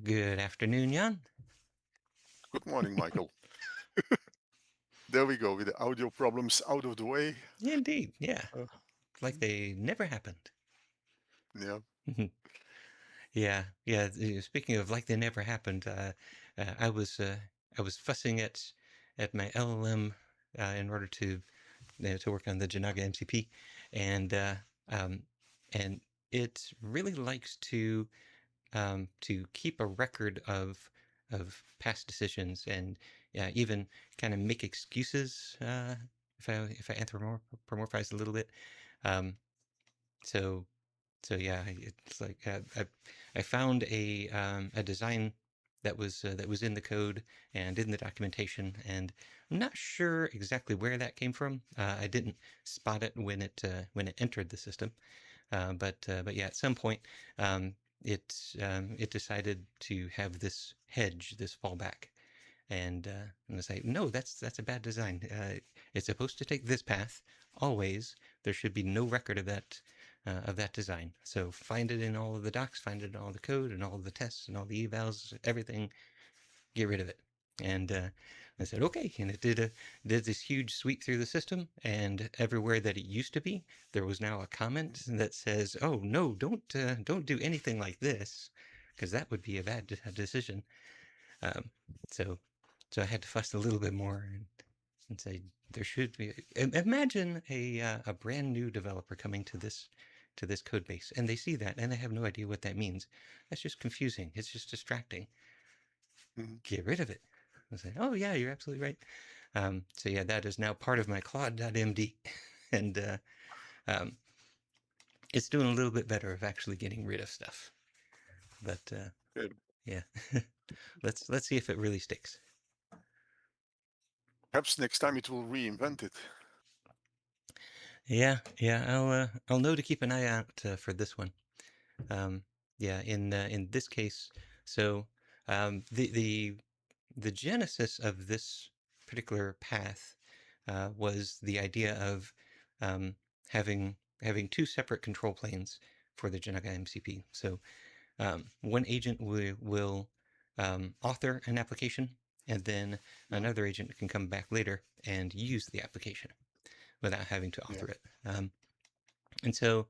Good afternoon, Jan. Good morning, Michael. There we go with the audio problems out of the way. Indeed, yeah. Uh, Like they never happened. yeah, Yeah, yeah. Speaking of like they never happened, uh, I was uh, I was fussing at my LLM in order to work on the Janaga MCP, and um, and it really likes to keep a record of past decisions, and even kind of make excuses if I anthropomorphize a little bit. Um, so yeah, it's like I found a design that was in the code and in the documentation, and I'm not sure exactly where that came from. I didn't spot it when it entered the system, but yeah, at some point, um, it decided to have this hedge, this fallback, and it's like, no, that's a bad design. It's supposed to take this path always. There should be no record of that design. So find it in all of the docs, find it in all the code and all of the tests and all the evals, everything. Get rid of it. And I said, okay. And it did this huge sweep through the system, and everywhere that it used to be, there was now a comment that says, "Oh no, don't do anything like this, because that would be a bad decision." Um, so I had to fuss a little bit more and say there should be. Imagine a brand new developer coming to this code base, and they see that and they have no idea what that means. That's just confusing. It's just distracting. mhm, Get rid of it. I say, oh yeah, you're absolutely right. So yeah, that is now part of my Claude.md, and um, it's doing a little bit better of actually getting rid of stuff. But good. yeah, let's see if it really sticks. Perhaps next time it will reinvent it. Yeah, yeah, I'll know to keep an eye out for this one. Um, yeah, in this case, so the genesis of this particular path was the idea of um, having two separate control planes for the Janaga MCP. So one agent will author an application, and then Mhm, another agent can come back later and use the application without having to yeah, author it. And so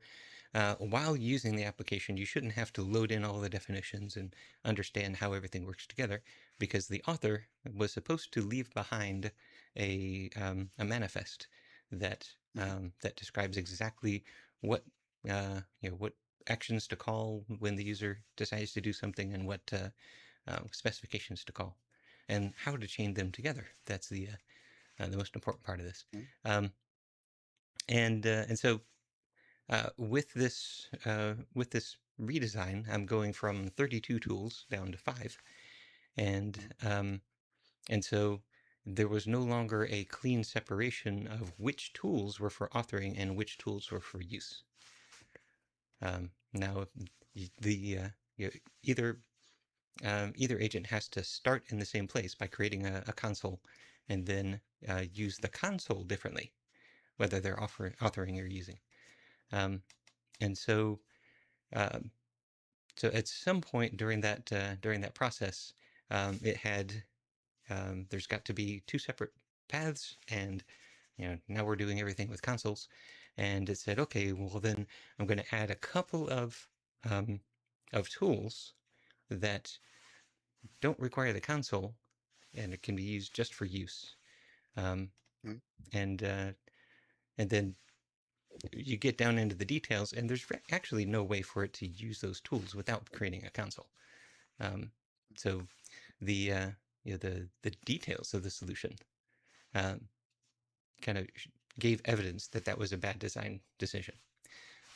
while using the application, you shouldn't have to load in all the definitions and understand how everything works together, because the author was supposed to leave behind a manifest that mhm, that describes exactly what what actions to call when the user decides to do something, and what specifications to call, and how to chain them together. That's the most important part of this. mhm, Um, and so with this redesign, I'm going from 32 tools down to 5, and mhm, um, and so there was no longer a clean separation of which tools were for authoring and which tools were for use. Now, the you know, either either agent has to start in the same place by creating a console, and then use the console differently, whether they're authoring or using. Um, and so um, So at some point during that process, it had there's got to be two separate paths, and now we're doing everything with consoles, and it said, okay, well then I'm going to add a couple um, of tools that don't require the console, and it can be used just for use, um, mhm, and and then you get down into the details, and there's actually no way for it to use those tools without creating a console. Um, so the the details of the solution um, kind of gave evidence that that was a bad design decision.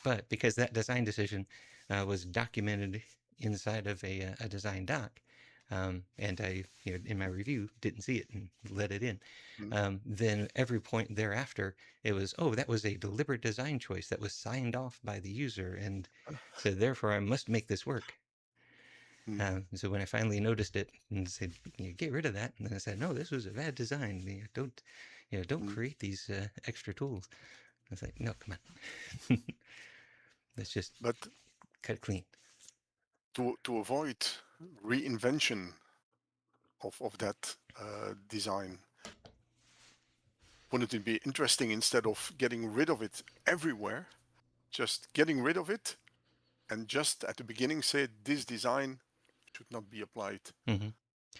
But because that design decision was documented inside of a design doc, and I, in my review, didn't see it and let it in, mhm, then every point thereafter, it was, oh, that was a deliberate design choice that was signed off by the user, and so therefore I must make this work. mhm, So when I finally noticed it and said, get rid of that, and then I said, no, this was a bad design. Don't mhm. create these extra tools. I was like, no, come on, let's just But cut clean. to avoid reinvention of that design. Wouldn't it be interesting, instead of getting rid of it everywhere, just getting rid of it and just at the beginning say this design should not be applied, Hmm.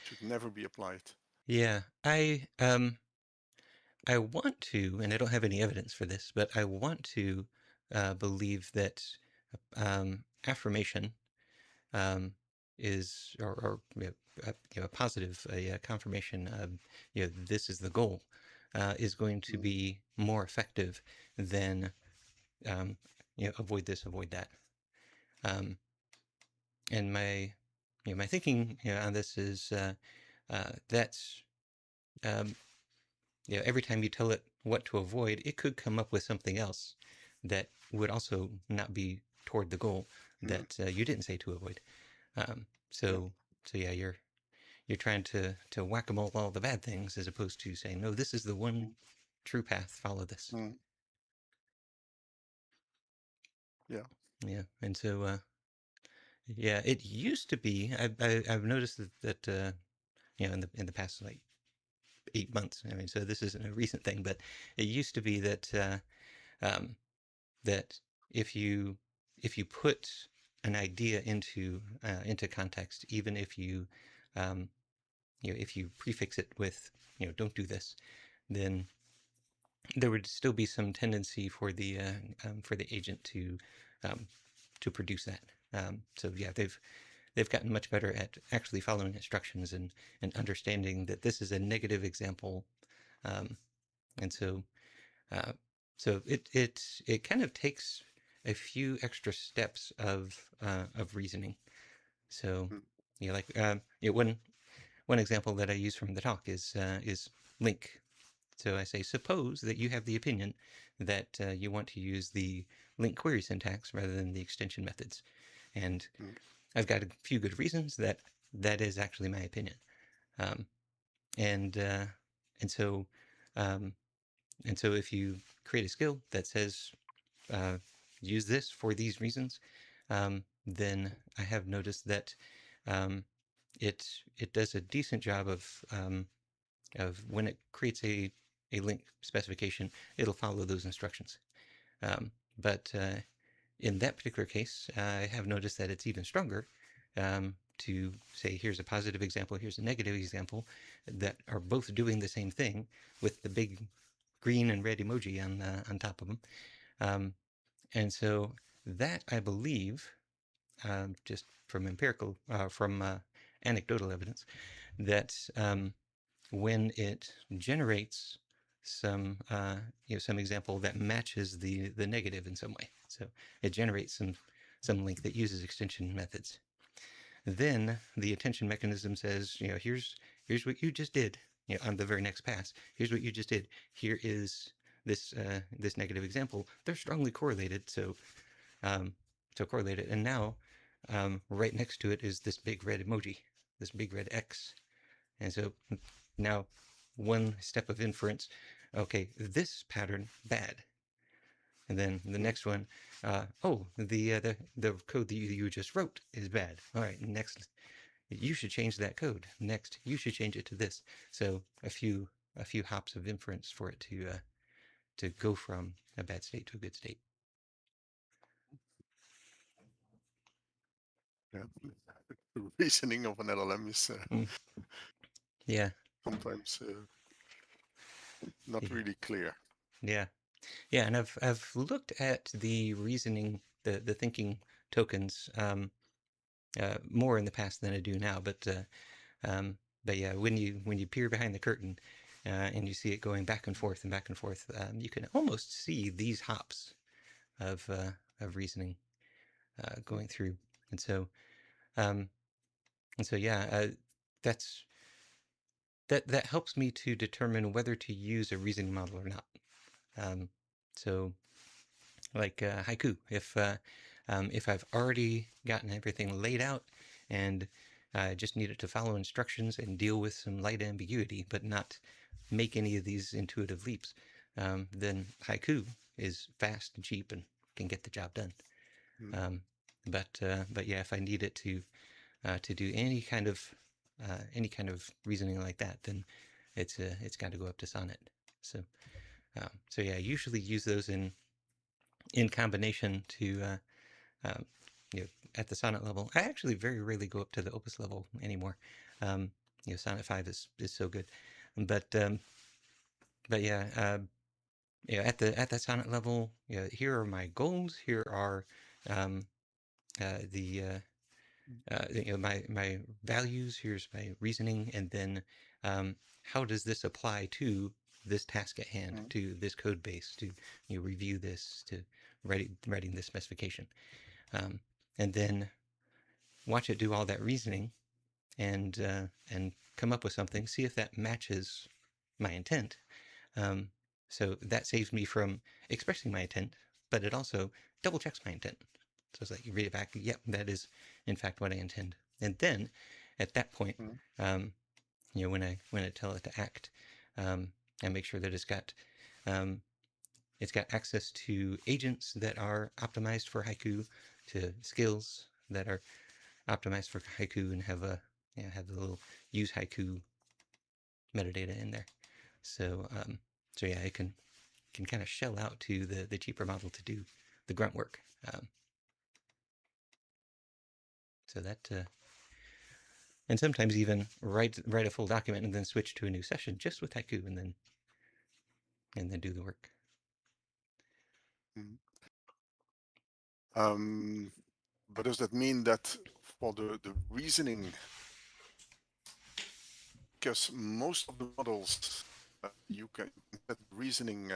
should never be applied? Yeah, I want to, and I don't have any evidence for this, but I want to believe that affirmation is, or a positive, a confirmation of, this is the goal, is going to Mm, be more effective than, um, avoid this, avoid that. Um, and my thinking, on this is that's, um, every time you tell it what to avoid, it could come up with something else that would also not be toward the goal mm, that you didn't say to avoid. Um, yeah. so so yeah, you're trying to whack-a-mole all the bad things as opposed to saying, no, this is the one Mm, true path. Follow this. mm, yeah. Yeah, and so yeah, it used to be. I've noticed that in the past like 8 months. I mean, so this isn't a recent thing, but it used to be that um, that if you if you put an idea into context, even if um, if you prefix it with don't do this, then there would still be some tendency for the agent um, to produce that. So yeah, they've gotten much better at actually following instructions and understanding that this is a negative example, um, and uh, so it kind of takes a few extra steps of reasoning. So Mm, like one example that I use from the talk is link. So I say, suppose that you have the opinion that you want to use the link query syntax rather than the extension methods. And mm, I've got a few good reasons that that is actually my opinion. Um, and uh, and so um, and so if you create a skill that says uh, use this for these reasons, then I have noticed that um, it does a decent job of when it creates a link specification, it'll follow those instructions. But in that particular case, I have noticed that it's even stronger to say, here's a positive example, here's a negative example that are both doing the same thing with the big green and red emoji on top of them. Um, and so that I believe, just from from anecdotal evidence, that when it generates some some example that matches the negative in some way. So it generates some link that uses extension methods. Then the attention mechanism says, here's what you just did. On the very next pass, here's what you just did. Here is this negative example. They're strongly correlated, um, so correlated. And now, right next to it is this big red emoji, this big red X. And so now one step of inference, okay, this pattern, bad. And then the mm. next one, oh, the code that you just wrote is bad. All right, next, you should change that code. Next, you should change it to this. So a few hops of inference for it to go from a bad state to a good state. Yeah. The reasoning of an LLM is Mm, yeah, sometimes not yeah, really clear. yeah, yeah. And I've looked at the reasoning, the thinking tokens, more in the past than I do now. But yeah, when you peer behind the curtain and you see it going back and forth and back and forth, you can almost see these hops of reasoning going through. And so um, and so yeah, that's that helps me to determine whether to use a reasoning model or not. Um, so like haiku, if I've already gotten everything laid out and I just need it to follow instructions and deal with some light ambiguity, but not make any of these intuitive leaps, then haiku is fast and cheap and can get the job done. Mm, Um, but yeah, if I need it to to do any kind of reasoning like that, then it's got to go up to Sonnet. So so yeah, I usually use those in combination to um, at the Sonnet level. I actually very rarely go up to the Opus level anymore. Sonnet 5 is so good, but yeah, at the Sonnet level, here are my goals. Here are um, the my values. Here's my reasoning, and then how does this apply to this task at hand, Mm. to this code base, to review this, to writing this specification, and then watch it do all that reasoning and come up with something. See if that matches my intent. Um, so that saves me from expressing my intent, but it also double checks my intent. So it's like you read it back. Yep, that is in fact what I intend. And then at that point, Mm. um, when I tell it to act, I make sure that it's got access to agents that are optimized for Haiku, to skills that are optimized for Haiku, and have the little use Haiku metadata in there. So so yeah, it can kind of shell out to the cheaper model to do the grunt work. So that and sometimes even write a full document and then switch to a new session just with Haiku and then do the work. Mm. But does that mean that for the reasoning, because most of the models you can set reasoning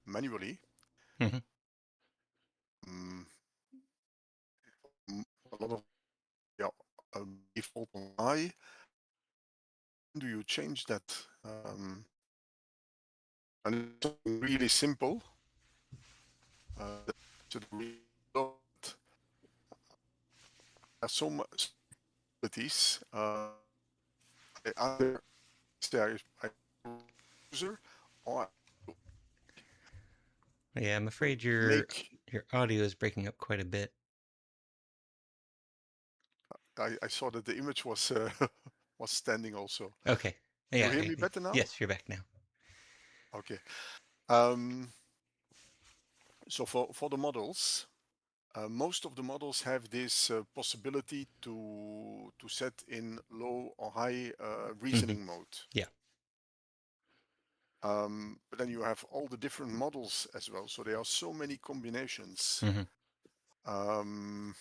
manually, Mm-hmm. um, a lot of yeah, default on I. Do you change that? And it's really simple. So there's so much abilities. Either I user or Yeah, I'm afraid your make. audio is breaking up quite a bit. I saw that the image was was standing also. Okay. You Yeah. hear me better now? Yes, you're back now. Okay. Um, so for the models, most of the models have this possibility to set in low or high Mm-hmm. reasoning mode. Yeah. But then you have all the different models as well. So there are so many combinations. Mm-hmm. Um,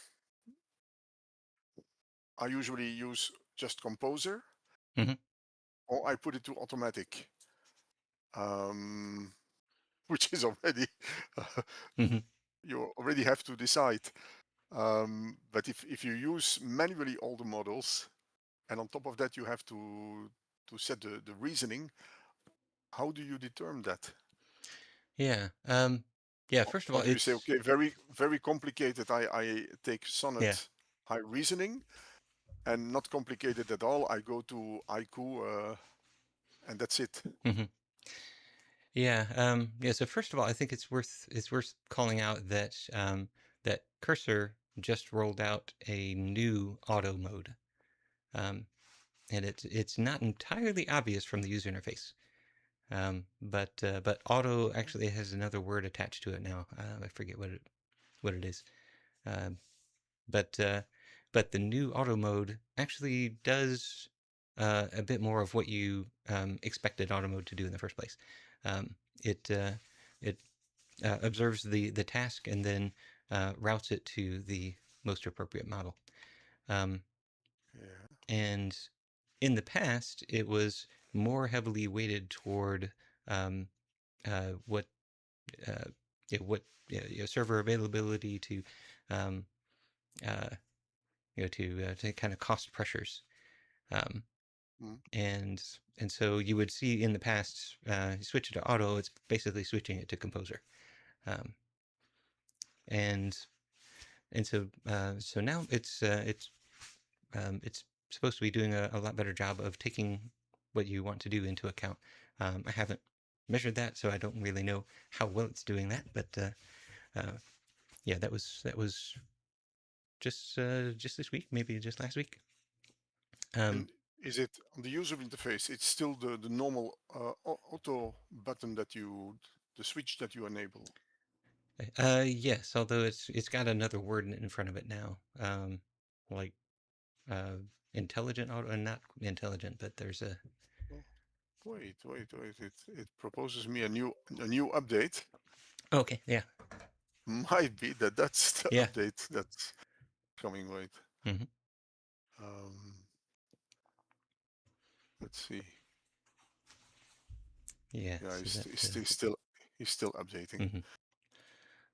I usually use just Composer, Mm-hmm. or I put it to automatic, which is already Mm-hmm. you already have to decide. But if you use manually all the models, and on top of that you have to set the reasoning, how do you determine that? Yeah. Yeah. First of all, Or do you say, it's okay, very complicated, I take yeah. Sonnet high reasoning, and not complicated at all, I go to Haiku, and that's it. Mm-hmm. Yeah. Yeah. So first of all, I think it's worth calling out that that Cursor just rolled out a new auto mode, and it's not entirely obvious from the user interface. But auto actually has another word attached to it now. I forget what it is. Um, but but the new auto mode actually does a bit more of what you expected auto mode to do in the first place. Um, it it observes the task and then routes it to the most appropriate model. Um, Yeah. and in the past, it was more heavily weighted toward um, what what server availability to um, uh, to kind of cost pressures. Um, Mm. and so you would see in the past, you switch it to auto, it's basically switching it to composer. Um, and so now it's supposed to be doing a lot better job of taking what you want to do into account. I haven't measured that, so I don't really know how well it's doing that. But yeah, that was just this week, maybe just last week. And is it on the user interface? It's still the normal auto button the switch that you enable. Yes, although it's got another word in front of it now, like uh, intelligent auto, and not intelligent, but there's a. Oh, wait. It proposes me a new update. Okay, yeah, Might be that's the yeah. update that's coming. Wait. Hmm. Um, let's see. Yeah, Yeah, so that. he's still updating. Mhm.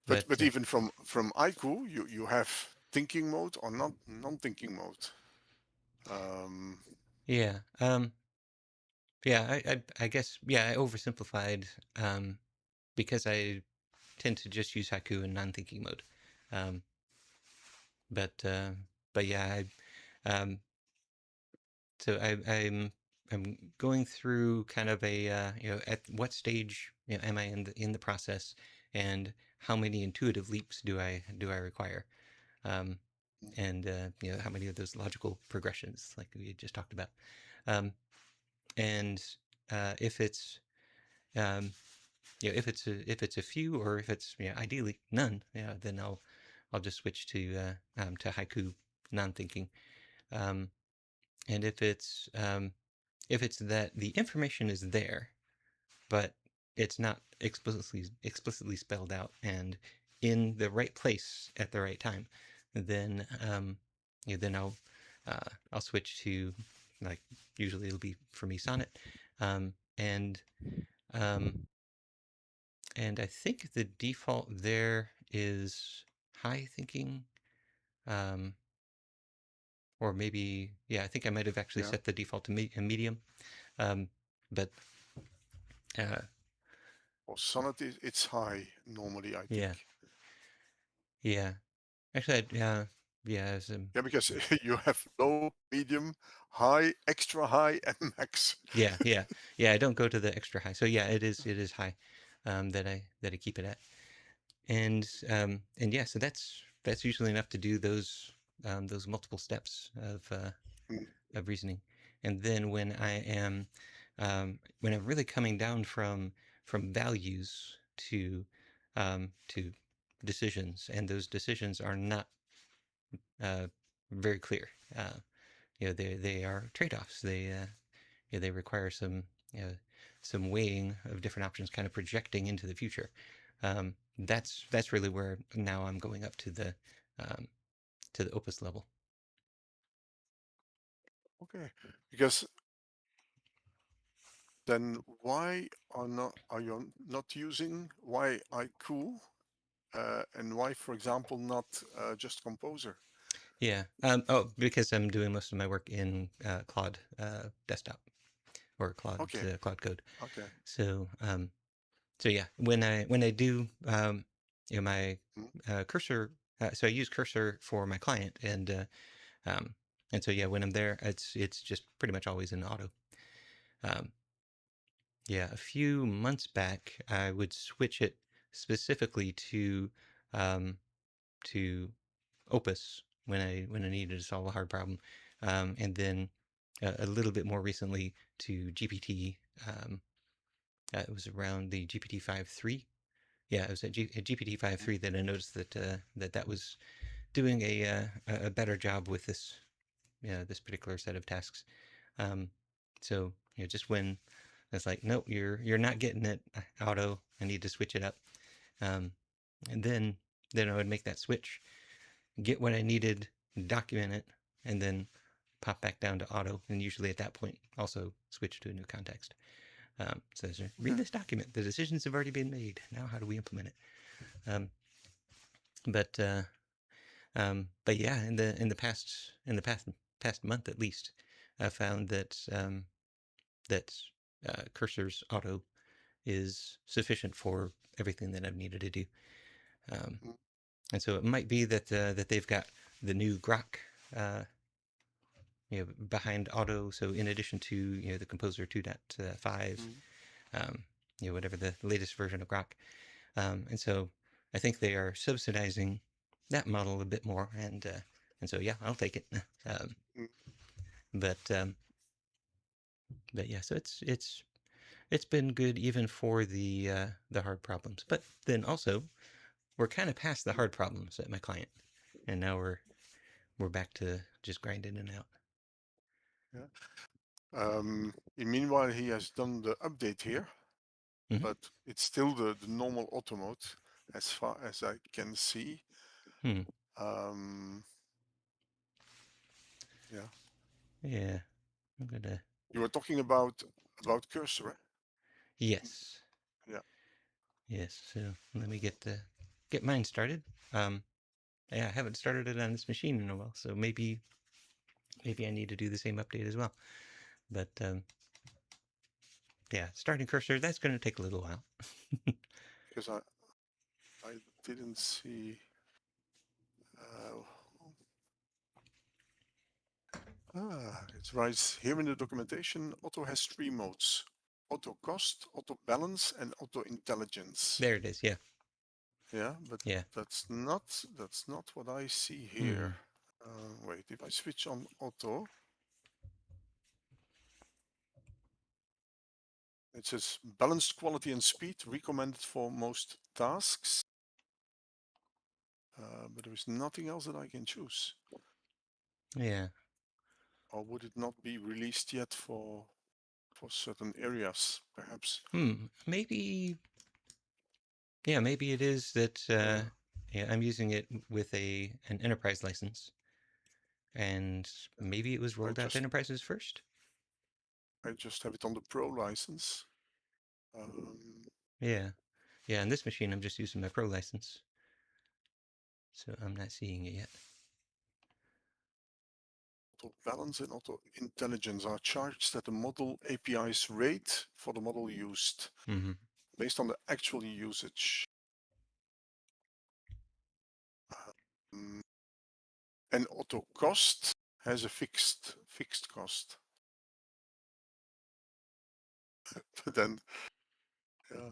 But But even from iCoo, you have thinking mode or non-thinking mode. Um, yeah, yeah. I guess I oversimplified because I tend to just use Haiku in non-thinking mode. Um, but uh, but yeah, um, so I'm going through kind of a at what stage am I in the process, and how many intuitive leaps do I require, um, and how many of those logical progressions like we just talked about, um, and if it's um, if it's a few, or if it's ideally none, then I'll just switch to Haiku non-thinking, um, and if it's that the information is there, but it's not explicitly spelled out and in the right place at the right time, then then I'll switch to, like, usually it'll be for me Sonnet, um, and um, and I think the default there is high thinking, um, or maybe I think I might have actually yeah. set the default to medium, um, but uh, Or Sonnet it's high normally, I yeah, think. yeah. Actually, as Yeah, because you have low, medium, high, extra high, and max. yeah. I don't go to the extra high, so yeah, it is high, that I keep it at, and yeah, so that's usually enough to do those multiple steps Mm, of reasoning, and then when I'm really coming down from values to decisions, and those decisions are not uh, very clear. They are trade-offs. They require some weighing of different options, kind of projecting into the future. That's really where now I'm going up um, to the Opus level. okay, because then are you not using why iCool and why, for example, not just Composer? Yeah. Because I'm doing most of my work in Claude desktop, or Okay, Claude Code. okay. So yeah, when I do my Mm, cursor, so I use Cursor for my client, um, and so yeah, when I'm there, it's just pretty much always in auto. Um, yeah, a few months back, I would switch it specifically um, to Opus when I needed to solve a hard problem, and then a little bit more recently to GPT. It was around the GPT 5.3. Yeah, it was at GPT mm, 5.3 that I noticed that was doing a better job with this particular set of tasks. Um, so just when it's like, nope, you're not getting it, auto. I need to switch it up. Um, and then I would make that switch, get what I needed, document it, and then pop back down to auto. And usually at that point, also switch to a new context. So read okay. this document. The decisions have already been made. Now, how do we implement it? Um, but uh, but yeah, in the past month at least, I found that Cursor's auto is sufficient for everything that I've needed to do. Um, Mm, and so it might be that they've got the new Grok behind auto. So in addition to the Composer 2.5, mm, um, whatever the latest version of Grok, and so I think they are subsidizing that model a bit more, and And so, yeah, I'll take it. Um, Mm. but um, but yeah, so it's been good even for the hard problems. But then also, we're kind of past the hard problems at my client, and now we're back to just grinding it out. Yeah. Meanwhile, he has done the update here, Mhm. but it's still the normal auto mode as far as I can see. Hmm. Um, yeah. Yeah, I'm gonna. You were talking about cursor, eh? Yes, Yeah. yes. So let me get mine started. Um, yeah, I haven't started it on this machine in a while, so maybe I need to do the same update as well. But yeah, starting cursor, that's going to take a little while. Because I didn't see. Uh, it writes here in the documentation. Auto has 3 modes: auto cost, auto balance, and auto intelligence. There it is. Yeah, Yeah, but yeah. that's not what I see Hmm. here. Wait, if I switch on auto, it says balanced quality and speed recommended for most tasks, but there is nothing else that I can choose. Yeah. Or would it not be released yet for certain areas, perhaps? Maybe. Yeah, maybe it is that. Uh, Yeah, I'm using it with an enterprise license, and maybe it was I rolled out to just enterprises first. have it on the pro license. Um, Yeah, yeah. On this machine, I'm just using my pro license, so I'm not seeing it yet. Auto balance and auto intelligence are charged at the model API's rate for the model used, Mm-hmm. based on the actual usage. Um, and auto cost has a fixed cost. But then, yeah,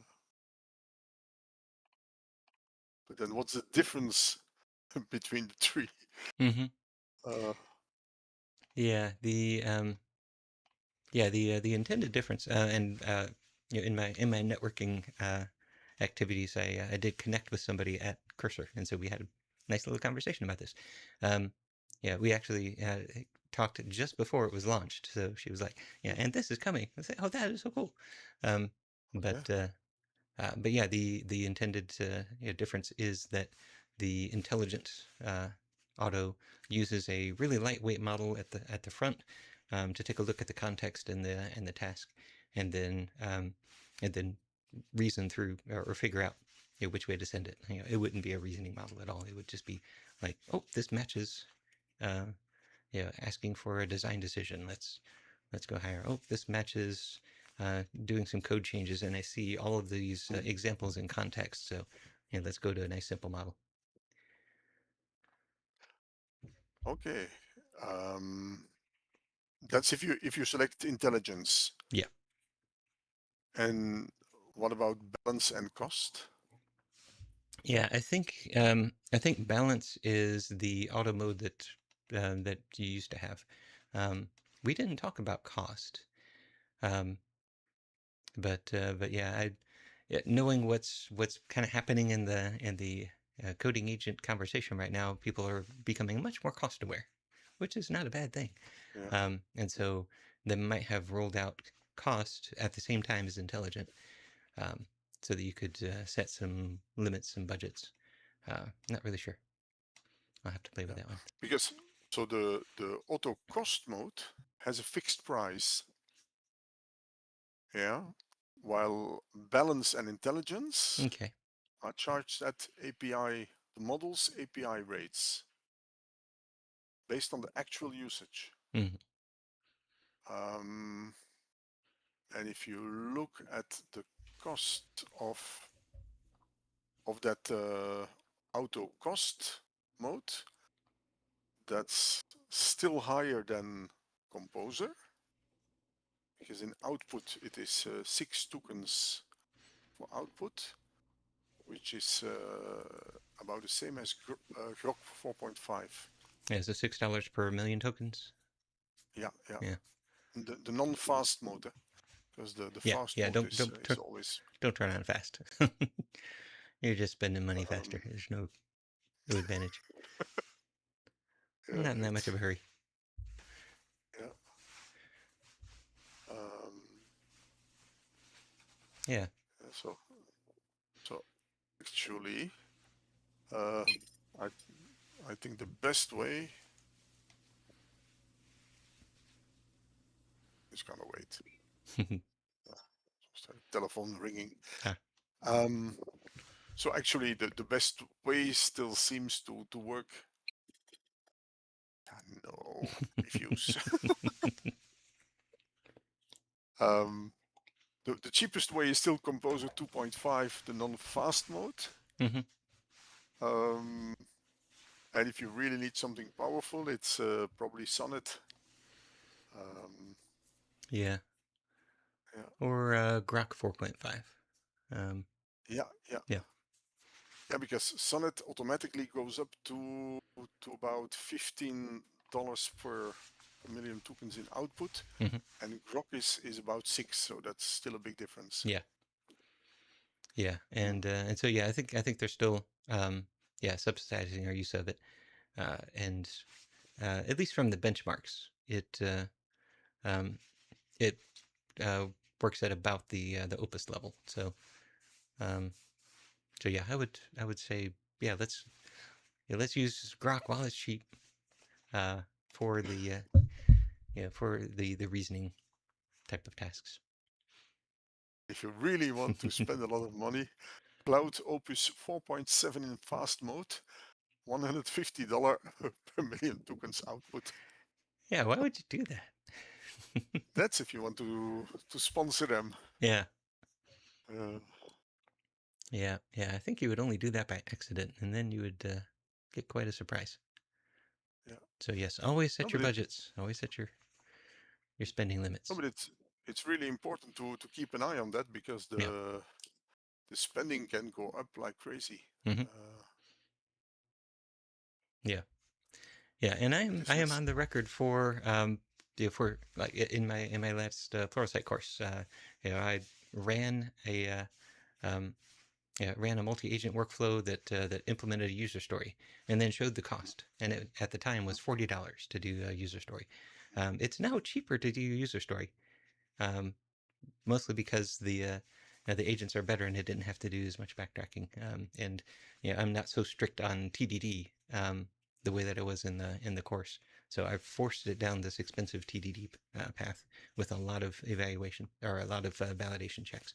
but then what's the difference between the three? Mm-hmm. Uh, The intended difference, and in my networking activities, I did connect with somebody at Cursor, and so we had a nice little conversation about this. Um, yeah, we actually talked just before it was launched. So she was like, "Yeah, and this is coming." I said, "Oh, that is so cool." Um, okay. but but yeah, the intended difference is that the intelligent auto uses a really lightweight model at the front to take a look at the context and the task, and then reason through or figure out which way to send it. It wouldn't be a reasoning model at all. It would just be like, oh, this matches. Uh, asking for a design decision. Let's go higher. Oh, this matches doing some code changes, and I see all of these Mhm. examples in context. So, let's go to a nice simple model. Okay. That's if you select intelligence. Yeah, And what about balance and cost? yeah. I think balance is the auto mode that you used to have. Um, we didn't talk about cost, um, but yeah, knowing what's kind of happening in the coding agent conversation right now, people are becoming much more cost aware, which is not a bad thing. Yeah. And so they might have rolled out cost at the same time as intelligent, um, so that you could set some limits and budgets. Not really sure. I'll have to play with Yeah. that one. Because so the auto cost mode has a fixed price. Yeah. While balance and intelligence Okay. are charged at API, the model's API rates based on the actual usage. Mm-hmm. Um, and if you look at the cost of that auto cost mode, that's still higher than Composer, because in output it is 6 tokens for output, which is about the same as Grok 4.5. Yeah, so $6 per million tokens. Yeah, yeah. Yeah, The non-fast mode, because the yeah, fast yeah. mode Don't is don't is turn always don't turn on fast. You're just spending money faster. um, There's no advantage. yeah, Not in that much it's of a hurry. yeah. Um, Yeah. so actually, uh, I I think the best way is gonna wait. Just a telephone ringing. Ah. Um, so actually, the best way still seems to work. No reviews. um, the cheapest way is still Composer 2.5, the non-fast mode. Hmm. Um, and if you really need something powerful, it's probably Sonnet. Um, Yeah. yeah, Or Grok 4.5. Um, yeah, yeah, yeah. yeah. Because Sonnet automatically goes up to about $15 per million tokens in output, Hmm. and Grok is about 6, so that's still a big difference. Yeah. Yeah. Mm. And so yeah, I think they're still yeah, subsidizing our use of it. And at least from the benchmarks, um, it uh, works at about the Opus level. Um, so yeah, I would say yeah, let's use Grok while it's cheap uh, for the for the reasoning type of tasks. If you really want to spend a lot of money, Cloud Opus 4.7 in fast mode, $150 per million tokens output. Yeah, why would you do that? That's if you want to sponsor them. Yeah, Uh, yeah. I think you would only do that by accident, and then you would get quite a surprise. yeah, So yes, always no, set your budgets. Always set your spending no, limits. but it's really important to keep an eye on that, because Yeah. the spending can go up like crazy. Hmm. Uh, Yeah. Yeah, and I because am yes, on the record for for like in my last Pluralsight course, I ran um, ran a multi-agent workflow that implemented a user story and then showed the cost, and it at the time was $40 to do a user story. It's now cheaper to do a user story, um, mostly because the agents are better and it didn't have to do as much backtracking. And I'm not so strict on TDD the way that it was in the course. So I've forced it down this expensive TDD path with a lot of evaluation or a lot of validation checks.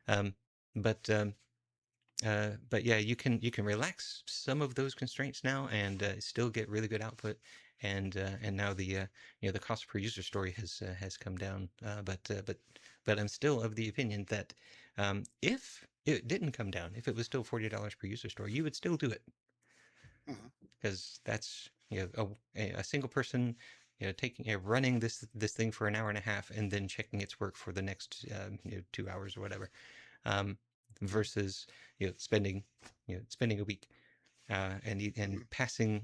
Um, but um, but yeah, you can relax some of those constraints now and still get really good output. And now the cost per user story has come down. But I'm still of the opinion that if it didn't come down, if it was still $40 per user story, you would still do it mhm, because that's a single person taking running this thing for an hour and a half and then checking its work for the next 2 hours or whatever, um, mhm, versus spending a week and mhm, passing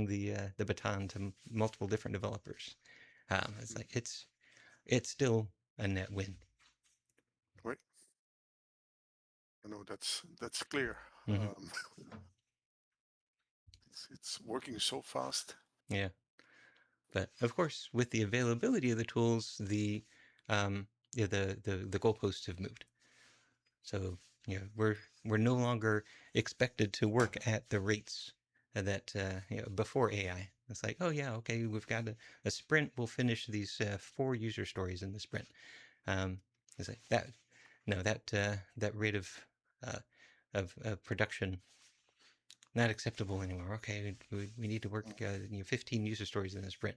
the baton to multiple different developers. It's mhm. like it's still a net win. Wait, no, that's clear. Hmm. It's working so fast. Yeah, but of course, with the availability of the tools, um, the goalposts have moved. So we're no longer expected to work at the rates that before AI. It's like, oh yeah, okay, we've got a sprint. We'll finish these 4 user stories in the sprint. Um, it's like that. No, that rate uh, of production not acceptable anymore. Okay, we need to work 15 user stories in the sprint,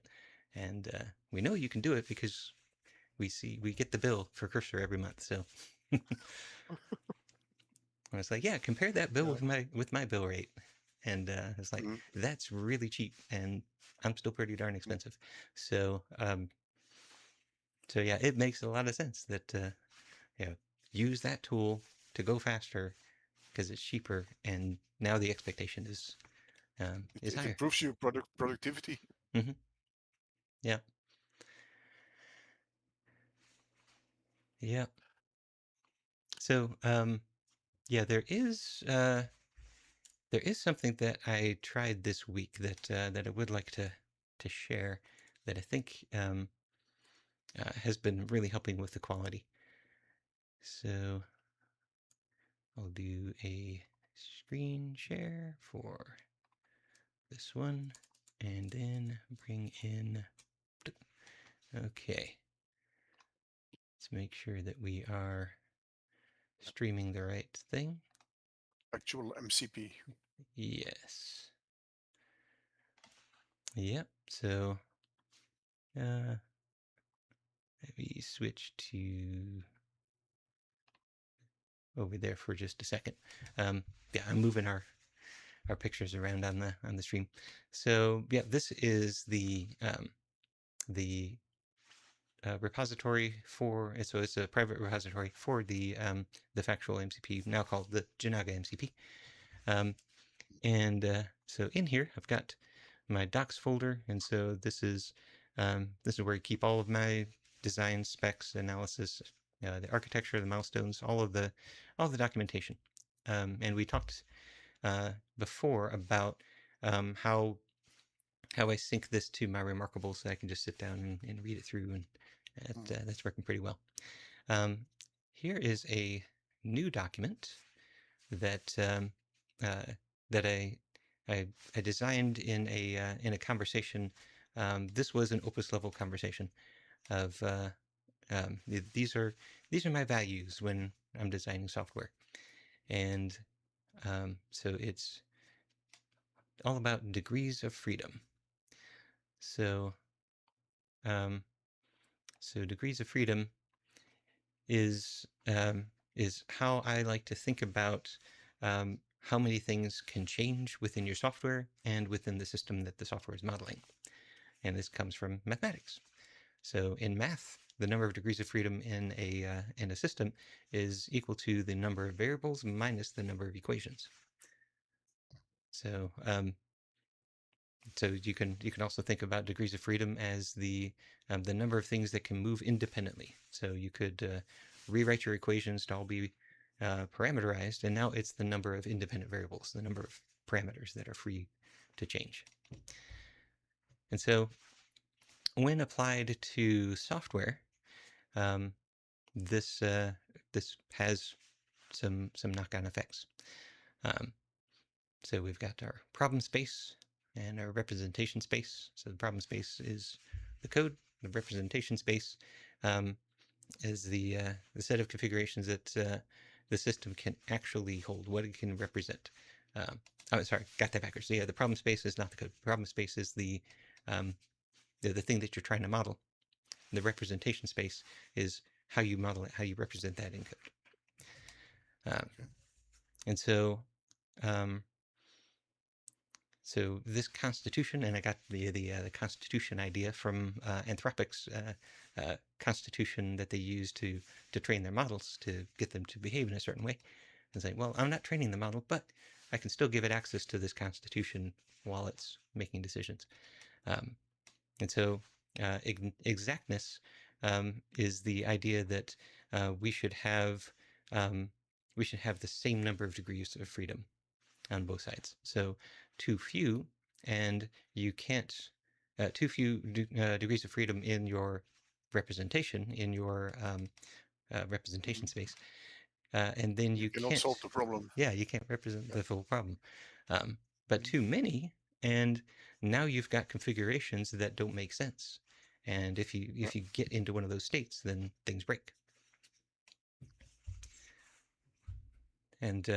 and we know you can do it because we get the bill for Cursor every month. So I was like, yeah, compare that bill Yeah. with my bill rate, and it's like Mhm, that's really cheap, and I'm still pretty darn mhm, expensive. So so yeah, it makes a lot of sense that use that tool to go faster because it's cheaper, and now the expectation is is It higher. improves your productivity. Hmm. Yeah. Yeah. So, yeah, there is something that I tried this week that I would like to share that I think has been really helping with the quality. So I'll do a screen share for this one, and then bring in. Okay, let's make sure that we are streaming the right thing. Actual MCP. Yes. Yep. So let me switch to over there for just a second. Yeah, I'm moving our pictures around on the stream. So yeah, this is the repository for, so it's a private repository for the factual MCP, now called the Janaga MCP. And so in here, I've got my docs folder, and so this is where I keep all of my design specs, analysis, the architecture, the milestones, all the documentation. And we talked before about how I sync this to my Remarkable, so I can just sit down and read it through, and that's working pretty well. Here is a new document that uh, that I designed in a conversation. This was an Opus level conversation of these are my values when I'm designing software, and so it's all about degrees of freedom. So degrees of freedom is how I like to think about how many things can change within your software and within the system that the software is modeling. And this comes from mathematics. So in math, the number of degrees of freedom in a system is equal to the number of variables minus the number of equations. So so you can also think about degrees of freedom as the number of things that can move independently. So you could rewrite your equations to all be parameterized, and now it's the number of independent variables, the number of parameters that are free to change. And so when applied to software, this has some knock-on effects. So we've got our problem space and our representation space. So the problem space is the code. The representation space is the set of configurations that the system can actually hold, what it can represent. Oh, sorry, got that backwards. So yeah, the problem space is not the code. The problem space is the thing that you're trying to model. The representation space is how you model it, how you represent that in code. Okay. And so so this constitution, and I got the constitution idea from Anthropic's constitution that they use to train their models to get them to behave in a certain way. And say, well, I'm not training the model, but I can still give it access to this constitution while it's making decisions. And so exactness is the idea that we should have the same number of degrees of freedom on both sides. So too few, and you can't too few degrees of freedom in your representation, in your representation space, and then you cannot can't solve the problem. Yeah, you can't represent the full problem. But too many, and now you've got configurations that don't make sense. And if you get into one of those states, then things break. And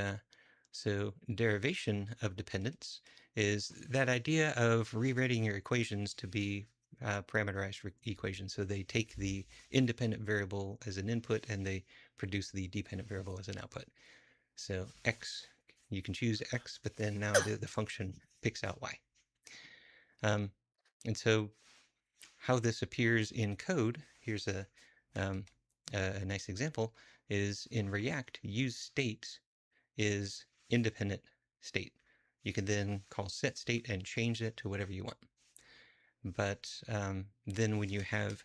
so derivation of dependence is that idea of rewriting your equations to be parameterized equations. So they take the independent variable as an input and they produce the dependent variable as an output. So x, you can choose x, but then now the function picks out y. And so how this appears in code, here's a nice example, is in React, use state is independent state. you can then call set state and change it to whatever you want. But then when you have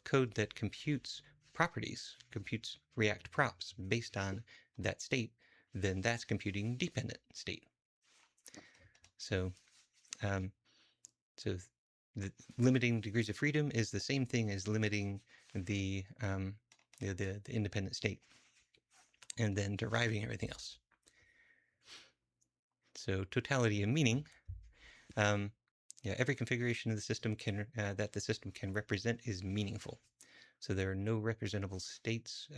code that computes properties, computes React props based on that state, then that's computing dependent state. So, so the limiting degrees of freedom is the same thing as limiting the independent state, and then deriving everything else. So totality of meaning. Every configuration of the system that the system can represent is meaningful. So there are no representable states.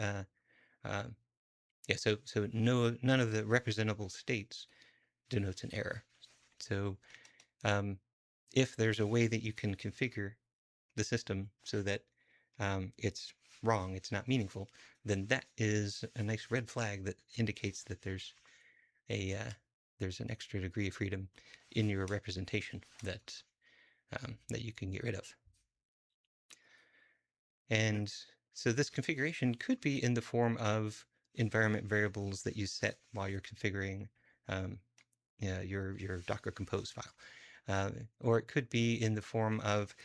So none of the representable states denotes an error. So if there's a way that you can configure the system so that it's wrong, it's not meaningful, then that is a nice red flag that indicates that there's an extra degree of freedom in your representation that you can get rid of. And so this configuration could be in the form of environment variables that you set while you're configuring your Docker Compose file, or it could be in the form of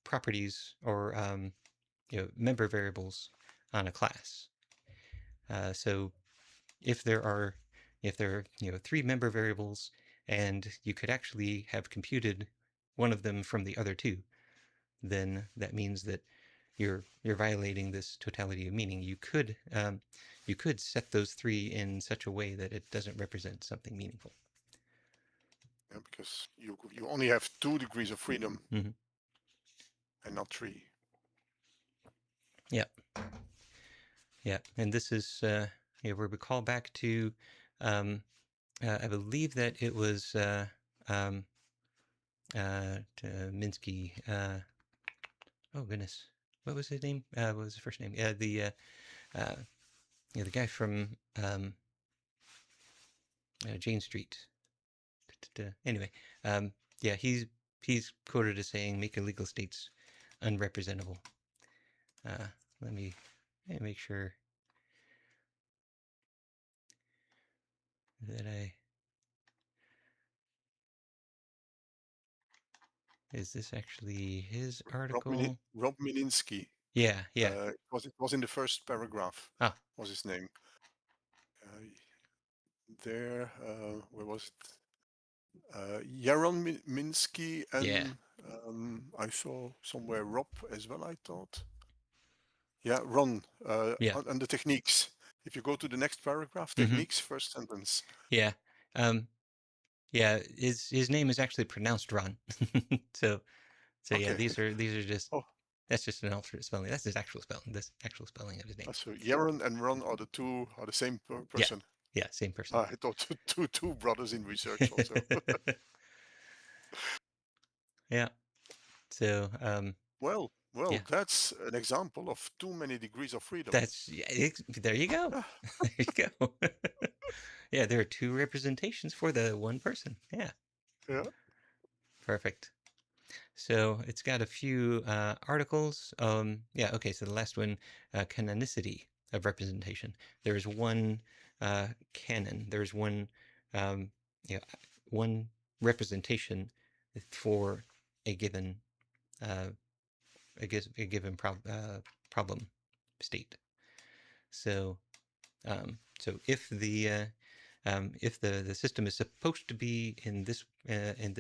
properties or member variables on a class. So if there are 3 member variables and you could actually have computed one of them from the other 2, then that means that you're violating this totality of meaning. You could set those 3 in such a way that it doesn't represent something meaningful. Yeah, because you only have 2 degrees of freedom, mm-hmm. and not 3. Yeah. Yeah, and this is where we call back to, I believe that it was Minsky. Oh goodness, what was his name? What was his first name? The guy from Jane Street. Anyway, he's quoted as saying, "Make illegal states unrepresentable." Let me make sure that is this actually his article? Rob Mininski. Yeah. It was in the first paragraph. Ah. Was his name? Where was it? Yaron Minsky, and I saw somewhere Rob as well, I thought. Yeah, Ron. And the techniques. If you go to the next paragraph, techniques, first sentence. Yeah. His name is actually pronounced Ron. so okay. Yeah, these are just that's just an alternate spelling. That's his actual spelling. This actual spelling of his name. So Yaron and Ron are the same person. Yeah, same person. I thought two brothers in research also. Yeah. So well, that's an example of too many degrees of freedom. There you go. There you go. Yeah, there are 2 representations for the one person. Yeah. Perfect. So it's got a few articles. Okay, so the last one, canonicity of representation. There's one canon. There's one one representation for a given problem state. So if the system is supposed to be in this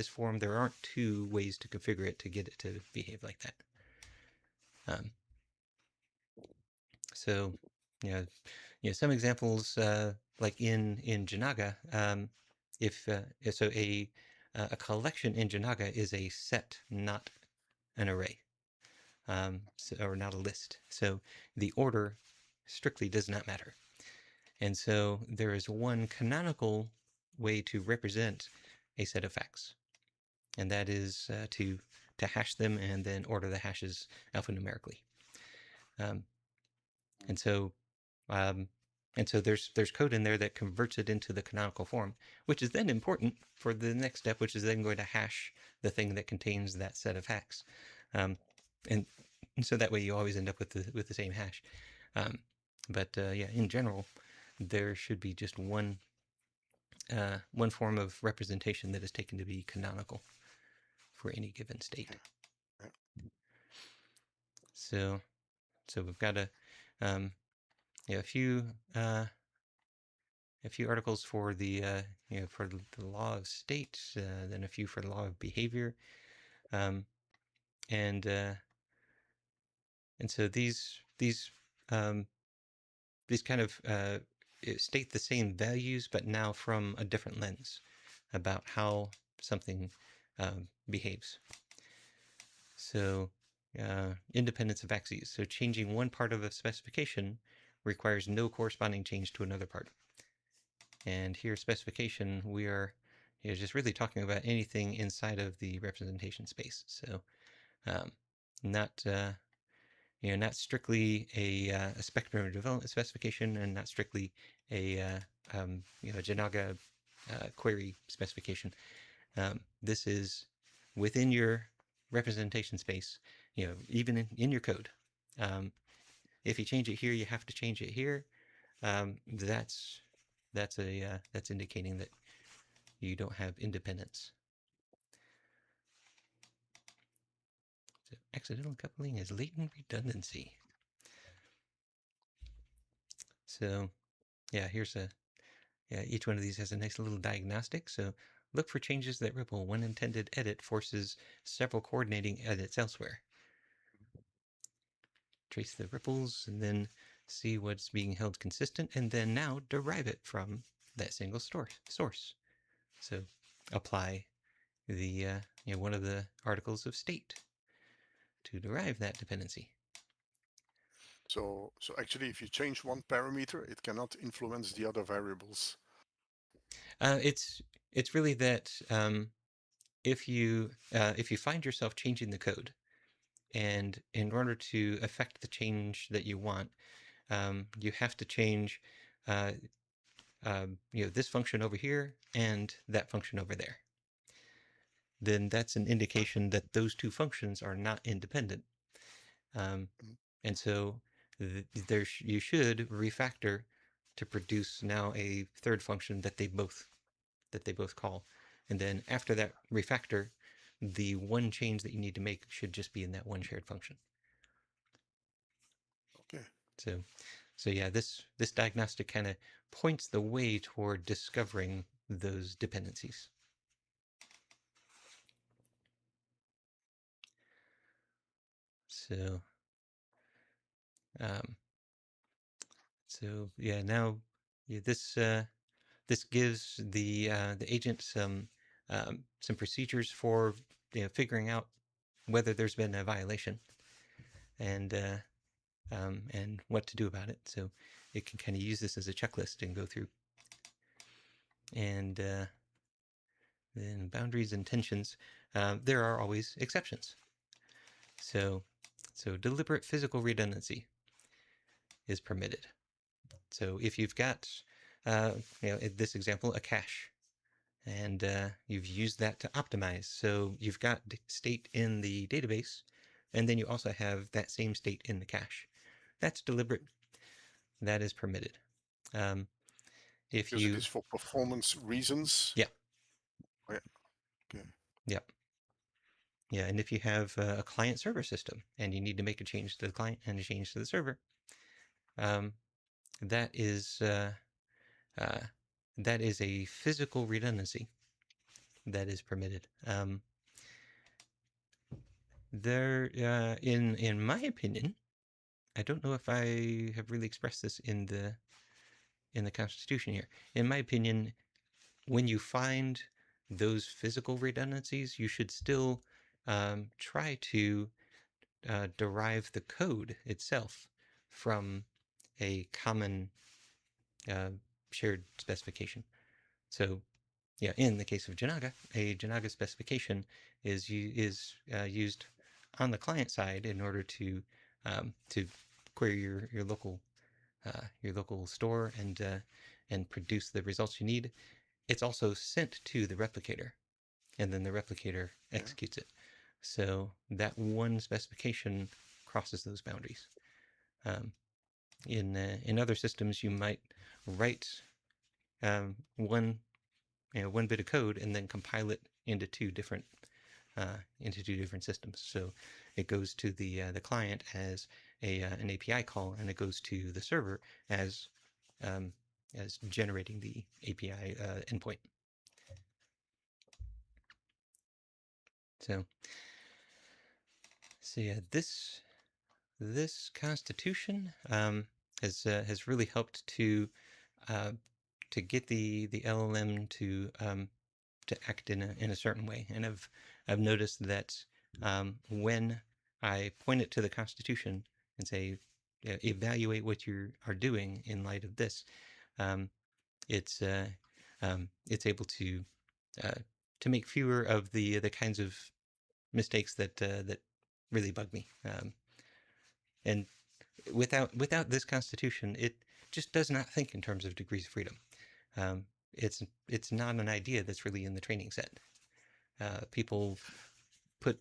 form, there aren't 2 ways to configure it to get it to behave like that. So some examples, like in Janaga, if a collection in Janaga is a set, not an array, or not a list. So the order strictly does not matter. And so there is one canonical way to represent a set of facts, and that is to hash them and then order the hashes alphanumerically. And so there's code in there that converts it into the canonical form, which is then important for the next step, which is then going to hash the thing that contains that set of facts. And so that way you always end up with the same hash. But in general, there should be just one form of representation that is taken to be canonical for any given state. Yeah. So we've got a few articles for the for the law of state, then a few for the law of behavior, and so these kind of state the same values, but now from a different lens about how something behaves. So independence of axes. So changing one part of a specification requires no corresponding change to another part. And here, specification, we are just really talking about anything inside of the representation space. So not not strictly a spectrum of development specification, and not strictly a Janaga query specification. This is within your representation space, even in your code. If you change it here, you have to change it here. That's indicating that you don't have independence. So accidental coupling is latent redundancy. So yeah, here's each one of these has a nice little diagnostic. So look for changes that ripple. One intended edit forces several coordinating edits elsewhere. Trace the ripples and then see what's being held consistent, and then now derive it from that single source. So apply the one of the articles of state to derive that dependency. So actually, if you change one parameter, it cannot influence the other variables. It's really that if you find yourself changing the code, and in order to affect the change that you want, you have to change this function over here and that function over there. Then that's an indication that those two functions are not independent. And so you should refactor to produce now a third function that they both call. And then after that refactor, the one change that you need to make should just be in that one shared function. Okay. So yeah, this diagnostic kind of points the way toward discovering those dependencies. So yeah, now this gives the agent some procedures for figuring out whether there's been a violation, and what to do about it. So it can kind of use this as a checklist and go through. And then boundaries and tensions, there are always exceptions. So deliberate physical redundancy is permitted. So if you've got, in this example, a cache, and you've used that to optimize. So you've got state in the database, and then you also have that same state in the cache. That's deliberate. That is permitted. If because it is for performance reasons. Yeah. Oh, yeah. Okay. Yeah. Yeah, and if you have a client server system and you need to make a change to the client and a change to the server, that is a physical redundancy that is permitted. In my opinion, I don't know if I have really expressed this in the Constitution here. In my opinion, when you find those physical redundancies, you should still try to derive the code itself from a common shared specification. So, yeah, in the case of Janaga, a Janaga specification is used on the client side in order to query your local store and produce the results you need. It's also sent to the replicator, and then the replicator executes it. So that one specification crosses those boundaries. in other systems, you might write one one bit of code and then compile it into two different systems. So it goes to the client as an API call, and it goes to the server as generating the API endpoint. So yeah, this constitution has really helped to get the LLM to act in a certain way. And I've noticed that when I point it to the Constitution and say, evaluate what you are doing in light of this, um, it's able to make fewer of the kinds of mistakes that really bug me. And without this Constitution, it just does not think in terms of degrees of freedom. It's not an idea that's really in the training set. People put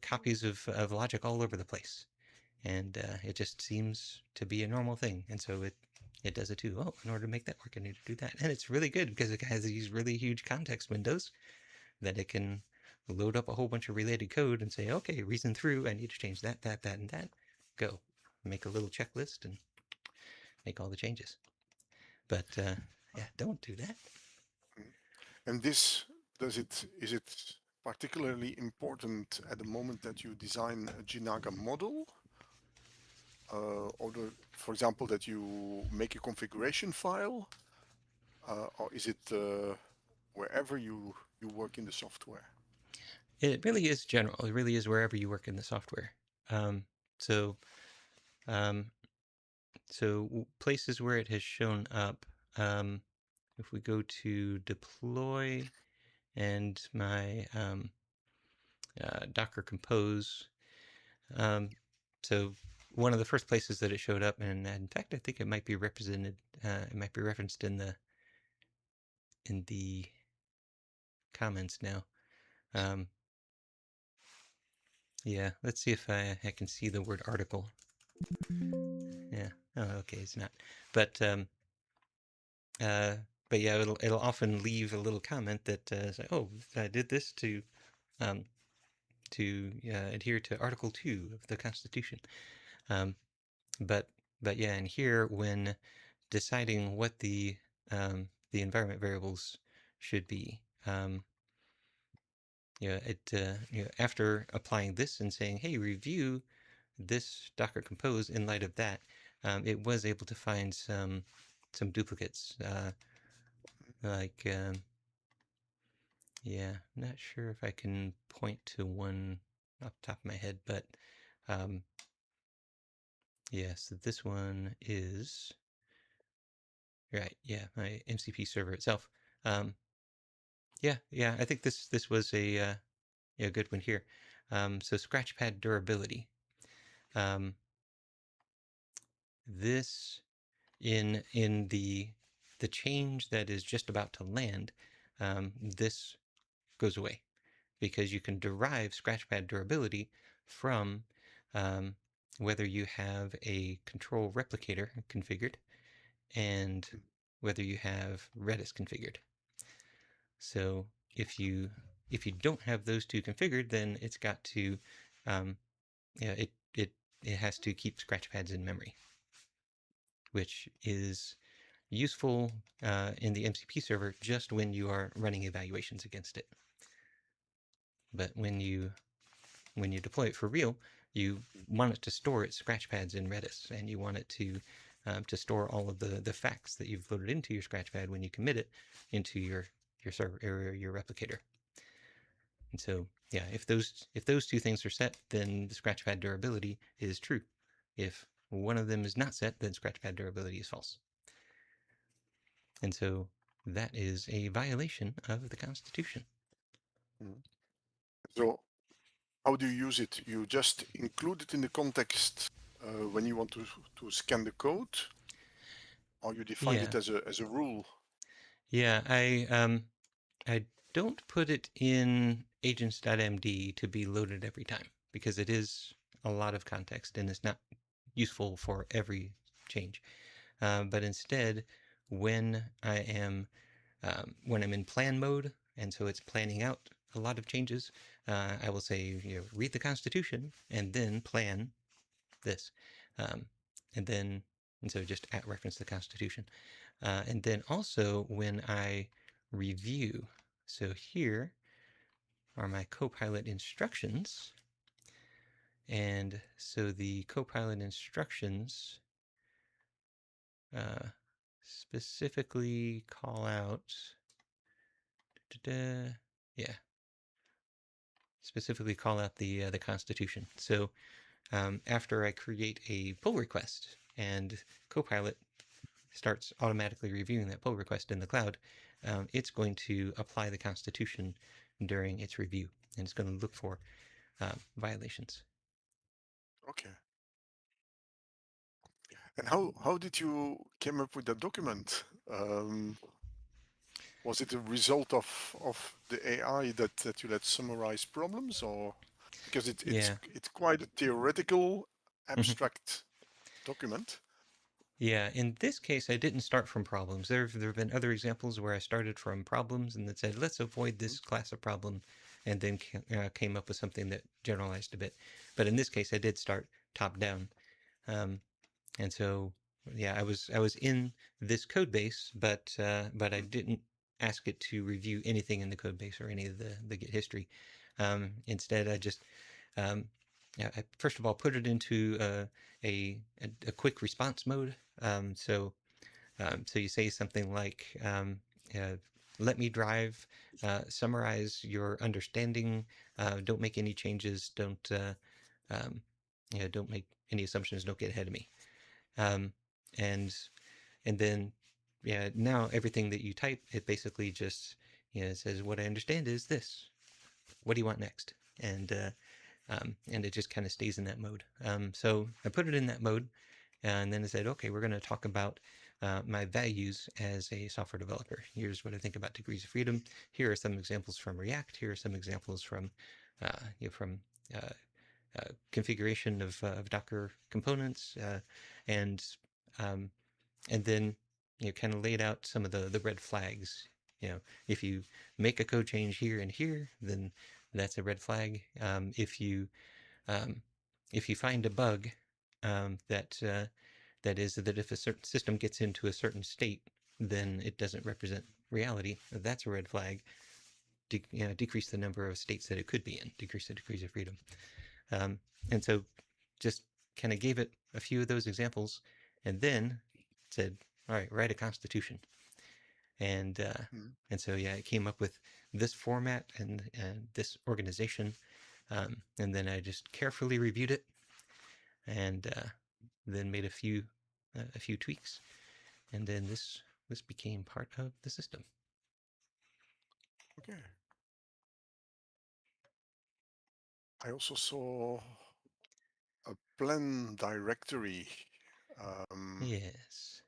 copies of logic all over the place, and it just seems to be a normal thing. And so it does it too. Oh, in order to make that work, I need to do that, and it's really good because it has these really huge context windows that it can load up a whole bunch of related code and say, okay, reason through. I need to change that, and that. Go, make a little checklist and make all the changes. But yeah, don't do that. And this, is it particularly important at the moment that you design a Jinaga model? Or for example, that you make a configuration file? Or is it wherever you work in the software? It really is general. It really is wherever you work in the software. So places where it has shown up, if we go to deploy and my Docker Compose, so one of the first places that it showed up, and in fact, I think it might be represented, it might be referenced in the comments now. Yeah, let's see if I can see the word article. Yeah. Oh, okay, it's not. But yeah, it'll often leave a little comment that says, "Oh, I did this to adhere to Article 2 of the Constitution." But yeah, and here when deciding what the environment variables should be, after applying this and saying, "Hey, review this Docker Compose in light of that," it was able to find some duplicates. Like, yeah, I'm not sure if I can point to one off the top of my head, but yeah, so this one is right. Yeah, my MCP server itself. Yeah, I think this was a good one here. So Scratchpad durability. This in the change that is just about to land, this goes away because you can derive Scratchpad durability from whether you have a control replicator configured and whether you have Redis configured. So if you don't have those two configured, then it's got to it has to keep Scratchpads in memory, which is useful in the MCP server just when you are running evaluations against it. But when you deploy it for real, you want it to store its Scratchpads in Redis, and you want it to store all of the facts that you've loaded into your Scratchpad when you commit it into your server or your replicator. And so, yeah, if those two things are set, then the Scratchpad durability is true. If one of them is not set, then Scratchpad durability is false. And so that is a violation of the Constitution. So how do you use it? You just include it in the context when you want to scan the code, or you define it as a rule? Yeah, I don't put it in agents.md to be loaded every time because it is a lot of context and it's not useful for every change. But instead, when I am when I'm in plan mode, and so it's planning out a lot of changes, I will say, read the Constitution and then plan this, um, and then and so just at reference the Constitution, and then also when I review. So here are my Copilot instructions, and so the Copilot instructions uh, specifically call out, yeah, specifically call out the Constitution. So after I create a pull request and Copilot starts automatically reviewing that pull request in the cloud, it's going to apply the Constitution during its review, and it's going to look for violations. Okay. And how did you came up with that document? Was it a result of the AI that you let summarize problems, or because Yeah. it's quite a theoretical, Mhm. abstract document? Yeah, in this case, I didn't start from problems. There have been other examples where I started from problems and then said, let's avoid Mhm. this class of problem, and then came up with something that generalized a bit. But in this case, I did start top down. Um, and so, yeah, I was in this code base, but I Mhm. didn't ask it to review anything in the code base or any of the Git history. Instead, I just um, yeah, I first of all put it into a quick response mode. So you say something like, uh, "Let me drive. Summarize your understanding. Don't make any changes. Um, don't make any assumptions. Don't get ahead of me." Um, and and then now everything that you type, it basically just says, "What I understand is this. What do you want next?" And it just kind of stays in that mode. So I put it in that mode, and then I said, okay, we're going to talk about my values as a software developer. Here's what I think about degrees of freedom. Here are some examples from React. Here are some examples from from uh, configuration of Docker components, and um, and then kind of laid out some of the red flags. If you make a code change here and here, then that's a red flag. Um, if you find a bug that is that if a certain system gets into a certain state, then it doesn't represent reality. That's a red flag. Decrease the number of states that it could be in. Decrease the degrees of freedom. Um, and so, just kind of gave it a few of those examples, and then said, "All right, write a constitution." And uh, Mhm. and so yeah, it came up with this format and this organization. And then I just carefully reviewed it and then made a few tweaks, and then this became part of the system. Okay. I also saw a plan directory. Um, Yes.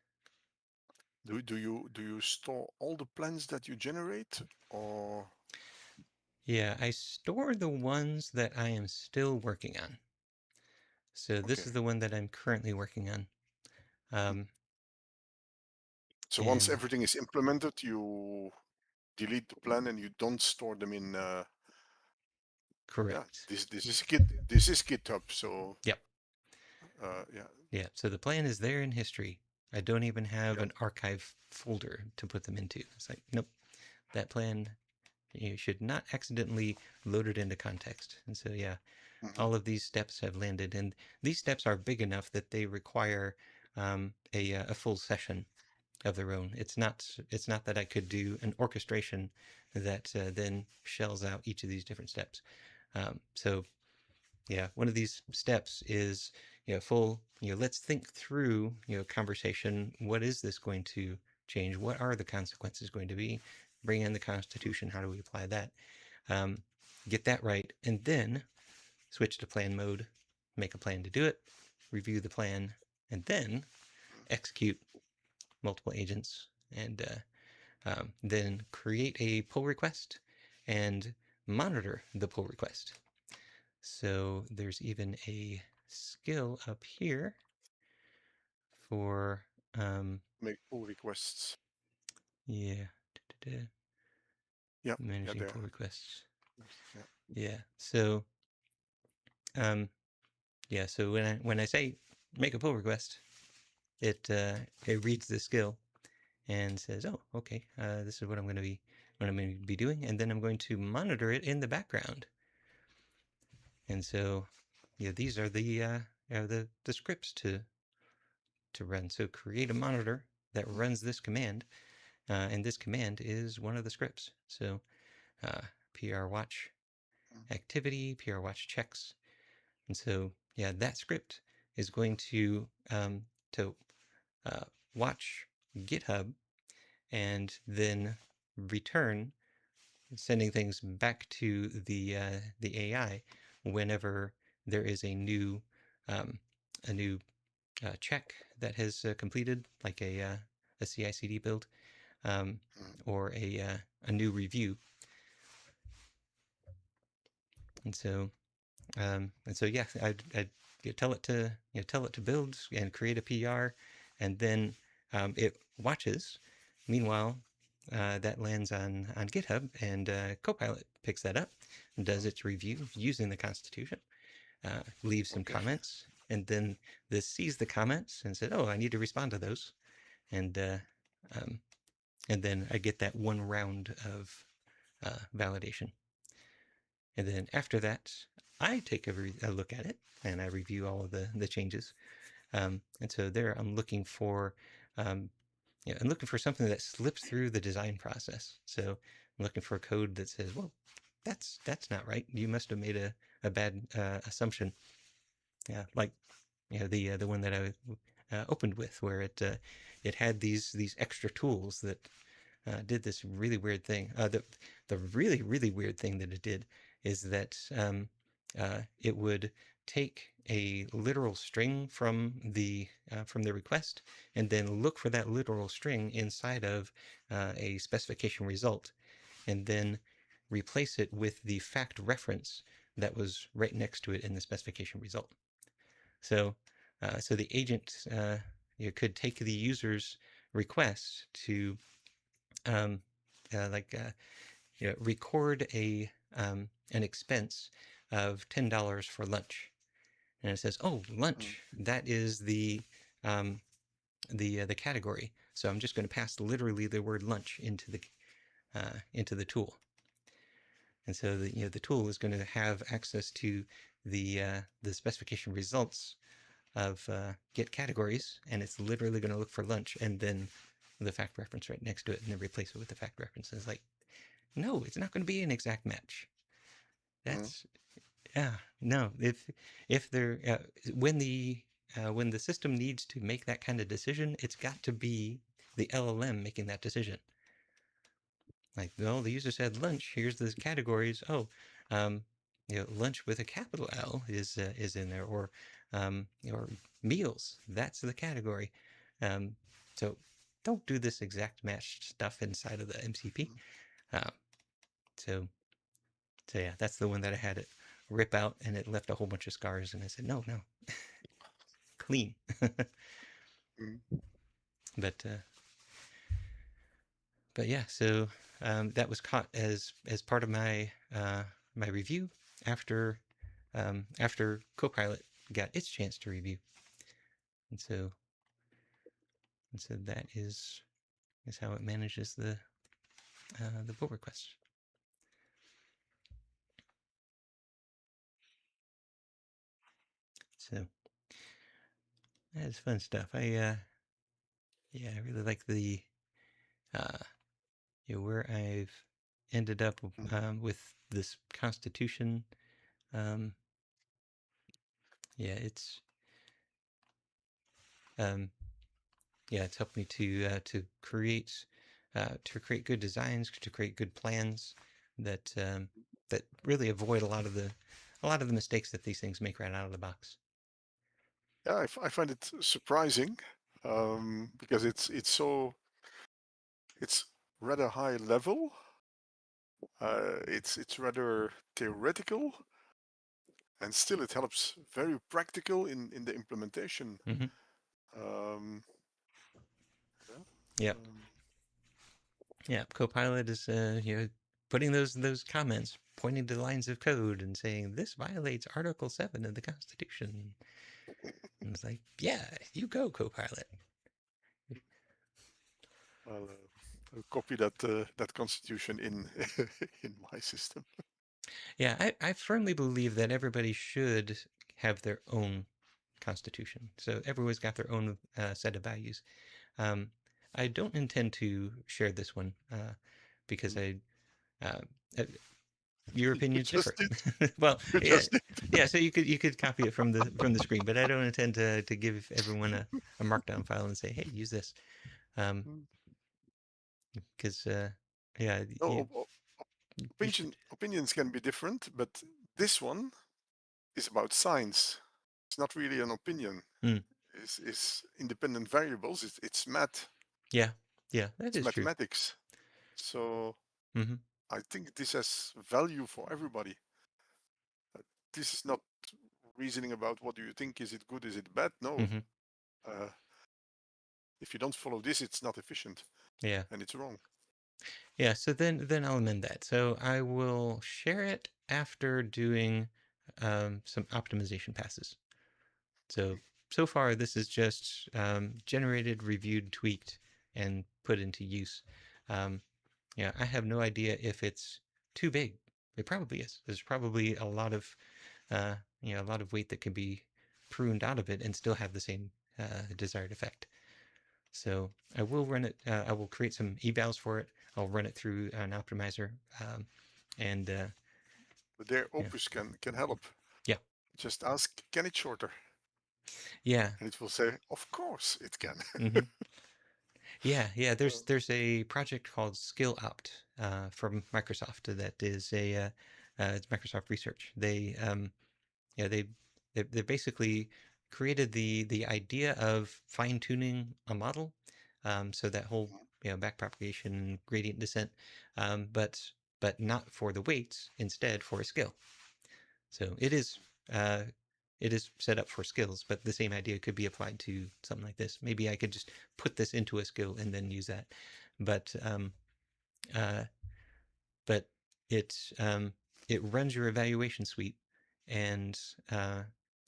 do you store all the plans that you generate, or Yeah, I store the ones that I am still working on. So this okay? is the one that I'm currently working on. Mhm. Um, So once and everything is implemented, you delete the plan and you don't store them in. Yeah, correct. this is GitHub. So Yep. yeah, Yeah. So the plan is there in history. I don't even have yeah. an archive folder to put them into. It's like, nope, that plan, you should not accidentally load it into context. And so, yeah, Mhm. all of these steps have landed, and these steps are big enough that they require a full session of their own. It's not that I could do an orchestration that then shells out each of these different steps. So yeah, one of these steps is full. Let's think through conversation. What is this going to change? What are the consequences going to be? Bring in the Constitution. How do we apply that? Um, get that right, and then switch to plan mode, make a plan to do it, review the plan, and then execute multiple agents, and then create a pull request and monitor the pull request. So there's even a skill up here for make pull requests. yeah, Yeah, managing there. pull requests. Yeah. Yeah. So um, yeah. So when I say make a pull request, it reads the skill and says, oh, okay, this is what I'm going to be doing, and then I'm going to monitor it in the background. And so, yeah, these are the scripts to run. So create a monitor that runs this command, and this command is one of the scripts. So PR watch activity, PR watch checks, and so yeah, that script is going to watch GitHub and then return, sending things back to the AI whenever there is um, a new check that has completed, like a CI/CD build, um, or a new review. And so yeah, I'd tell it to build and create a PR, and then it watches. Meanwhile, that lands on GitHub, and Copilot picks that up and does its review using the Constitution, leaves some Okay. comments, and then this sees the comments and said, "Oh, I need to respond to those," and um, and then I get that one round of validation. And then after that, I take a look at it and I review all of the changes. And so there, um, I'm looking for something that slips through the design process. So I'm looking for code that says, well, that's not right. You must have made a bad assumption. Yeah, like the one that I opened with, where it had these extra tools that did this really weird thing. The really really weird thing that it did is that it would take a literal string from the request and then look for that literal string inside of a specification result, and then replace it with the fact reference that was right next to it in the specification result. So the agent could take the user's request to um, like record an expense of $10 for lunch, and it says, "Oh, lunch. That is um, the category." So I'm just going to pass literally the word lunch into the tool, and so the tool is going to have access to the specification results of get categories, and it's literally going to look for lunch and then the fact reference right next to it, and then replace it with the fact reference. And it's like, no, it's not going to be an exact match. That's yeah, no. If there when the system needs to make that kind of decision, it's got to be the LLM making that decision. Like, well, the user said lunch. Here's the categories. Oh, um, lunch with a capital L is in there, or meals. That's the category. Um, so don't do this exact match stuff inside of the MCP. Um, so so yeah, that's the one that I had it rip out, and it left a whole bunch of scars. And I said, no, no, clean. but but yeah, so that was caught as part of my review after after Copilot got its chance to review, and so that is how it manages the pull request. So that's fun stuff. Yeah, I really like the uh, where I've ended up with this Constitution. Um, yeah, um, it's helped me to create good designs, to create good plans that really avoid a lot of the mistakes that these things make right out of the box. Yeah, I find it surprising because it's rather high level. It's rather theoretical, and still it helps very practical in the implementation. Mm-hmm. Um, yeah. Yep. Um, Yeah. Copilot is putting those comments, pointing to lines of code and saying this violates Article 7 of the Constitution. And it's like, yeah, you go, Copilot. I'll copy that constitution in in my system. Yeah, I firmly believe that everybody should have their own constitution. So everyone's got their own set of values. Um, I don't intend to share this one because uh, uh, your You opinion's just different. did. Well, You yeah, just did. yeah. So you could copy it from the screen, but I don't intend to give everyone a markdown file and say, hey, use this, because yeah, No, you should. opinions can be different, but this one is about science. It's not really an opinion. Mm, It's independent variables. It's math. yeah, yeah, that It's is true. mathematics. So Hmm. I think this has value for everybody. Uh, This is not reasoning about what do you think, is it good, is it bad? No. Hmm. Uh, if you don't follow this, it's not efficient Yeah. and it's wrong. Yeah, so then I'll amend that. So I will share it after doing some optimization passes. So far this is just generated, reviewed, tweaked, and put into use. Um, yeah, I have no idea if it's too big. It probably is. There's probably a lot of a lot of weight that can be pruned out of it and still have the same desired effect. So I will run it. I will create some evals for it. I'll run it through an optimizer, and But their yeah, Opus can help. yeah, Just ask, can it shorter? yeah, And it will say, of course it can. hmm yeah, yeah. Uh, There's a project called Skill Opt from Microsoft that is it's Microsoft Research. Yeah they basically created the idea of fine tuning a model, so that whole backpropagation gradient descent, um, but but not for the weights, instead for a skill. So uh, it is set up for skills, but the same idea could be applied to something like this. Maybe I could just put this into a skill and then use that, but uh, but it it runs your evaluation suite and uh,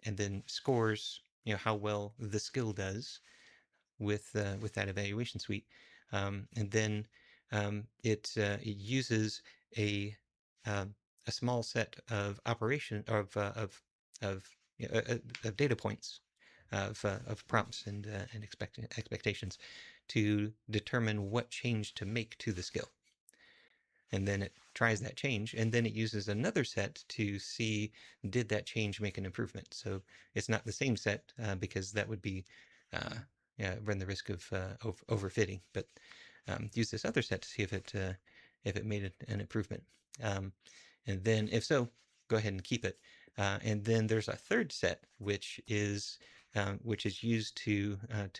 and then scores how well the skill does with that evaluation suite, and then it uses a um, a small set of operation of, of data points of prompts and expectations to determine what change to make to the skill, and then it tries that change, and then it uses another set to see did that change make an improvement. So it's not the same set because that would be run the risk of overfitting, but use this other set to see if it made an improvement, and then if so, go ahead and keep it. And then there's a third set which is used to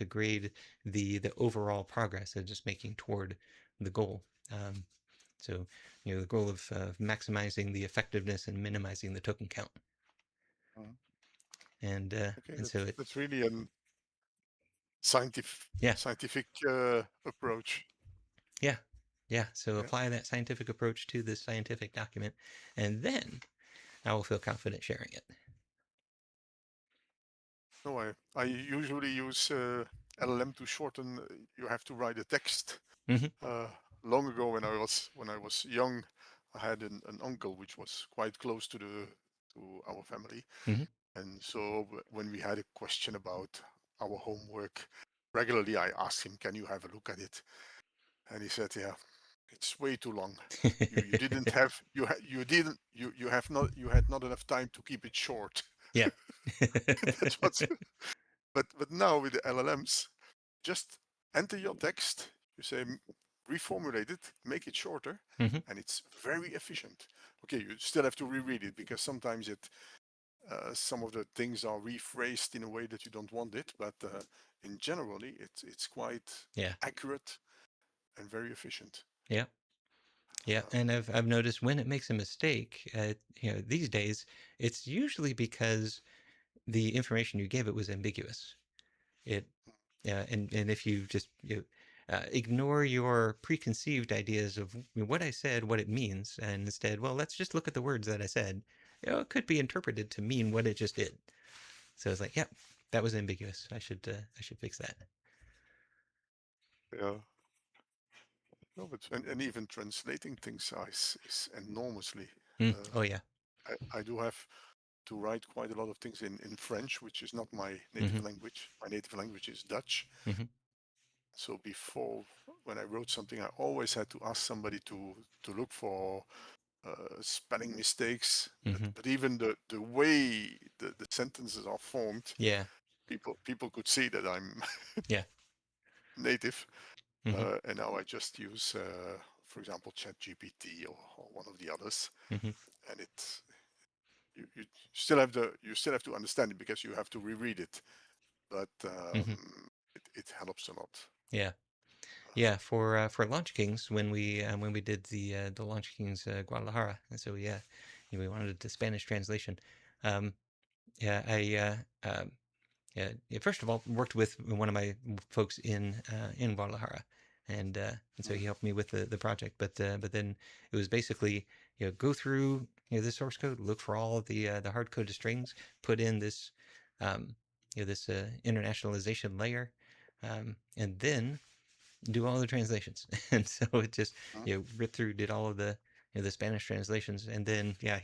grade the overall progress of just making toward the goal. So, the goal of maximizing the effectiveness and minimizing the token count. mm, okay, And so that's really a scientific yeah, scientific approach. yeah, yeah. So Yeah. apply that scientific approach to this scientific document, and then I will feel confident sharing it. No, I usually use LLM to shorten. You have to write a text. Hmm. Uh, Long ago, when I was young, I had an uncle which was quite close to our family, Hmm. and so when we had a question about our homework, regularly I asked him, "Can you have a look at it?" And he said, "Yeah, it's way too long. You didn't have you didn't you have not you had not enough time to keep it short." Yeah. That's what's but now with the LLMs, just enter your text. You say reformulate it, make it shorter, Hmm. and it's very efficient. Okay, you still have to reread it because sometimes some of the things are rephrased in a way that you don't want it, but in generally it's quite Yeah. accurate and very efficient. Yeah. Yeah. Um, And I've noticed when it makes a mistake, these days, it's usually because the information you gave it was ambiguous. It and if you just ignore your preconceived ideas of what I said, what it means, and instead, well, let's just look at the words that I said. It could be interpreted to mean what it just did. So it's like, yeah, that was ambiguous. I should fix that. Yeah. No, but and even translating things is enormously. Uh, Oh yeah. I do have to write quite a lot of things in French, which is not my Mm-hmm. native language. My native language is Dutch. Mm-hmm. So before, when I wrote something, I always had to ask somebody to look for spelling mistakes. Mm-hmm. But even the way the sentences are formed, Yeah. people could see that I'm Yeah. native. Mm-hmm. And now I just use, for example, ChatGPT or one of the others, Mm-hmm. and you still have to understand it because you have to reread it, but Mm-hmm. it helps a lot. Yeah. Yeah, for Launch Kings when we did the Launch Kings Guadalajara, and so yeah, we wanted the Spanish translation. Um, yeah, yeah, first of all worked with one of my folks in Guadalajara, and so he Mm, helped me with the project. But then it was basically go through the source code, look for all of the hard coded strings, put in this um, this internationalization layer, and then do all the translations. And so it just mm, ripped through, did all of the Spanish translations, and then yeah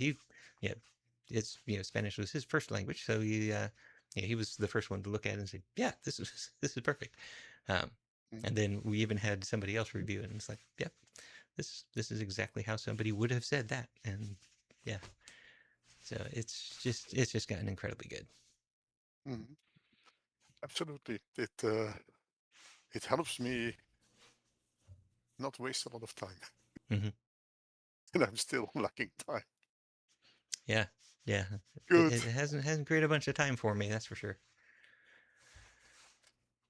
it's Spanish was his first language, so he was the first one to look at it and say, yeah, this is this is perfect. Um, mm, and then we even had somebody else review it, and it's like, yeah, this is exactly how somebody would have said that, and yeah, so it's just gotten incredibly good. mm. Absolutely, it helps me not waste a lot of time, Hmm. and I'm still lacking time. Yeah, yeah, Good. it hasn't created a bunch of time for me, that's for sure.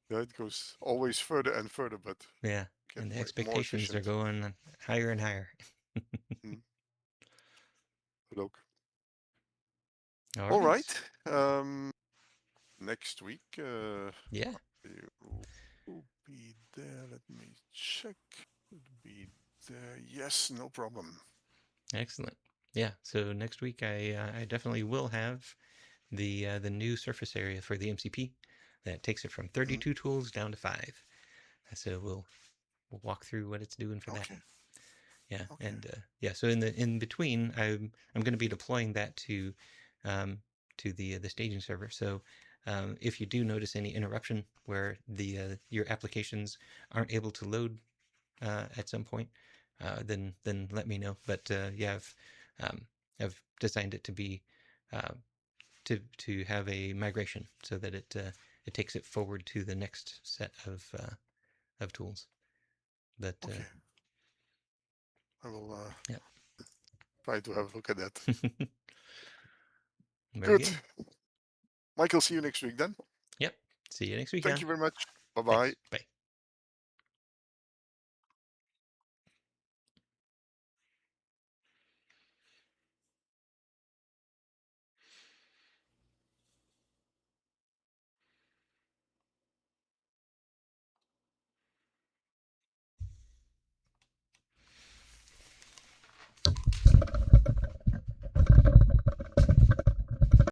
Yeah, it goes always further and further, but Yeah, get and the more expectations are efficient. going higher and higher. Mm, look. All All right. right. Next week, Yeah, you will be there. Let me check. Would be there. Yes, no problem. excellent. Yeah, so next week I definitely will have the new surface area for the MCP that takes it from Mm, 32 tools down to 5. So we'll walk through what it's doing for that. okay. Yeah, Okay. and yeah, so in between, I'm going to be deploying that um, to the staging server. So if you do notice any interruption where the your applications aren't able to load at some point, then let me know. But yeah, um, I've designed it to be uh, to have a migration so that it takes it forward to the next set of tools. But Okay. I will yeah, try to have a look at that. very Good. good. Michael, see you next week then. Yep. See you next week, Thank Jan. you very much. Bye bye. Thanks. Bye.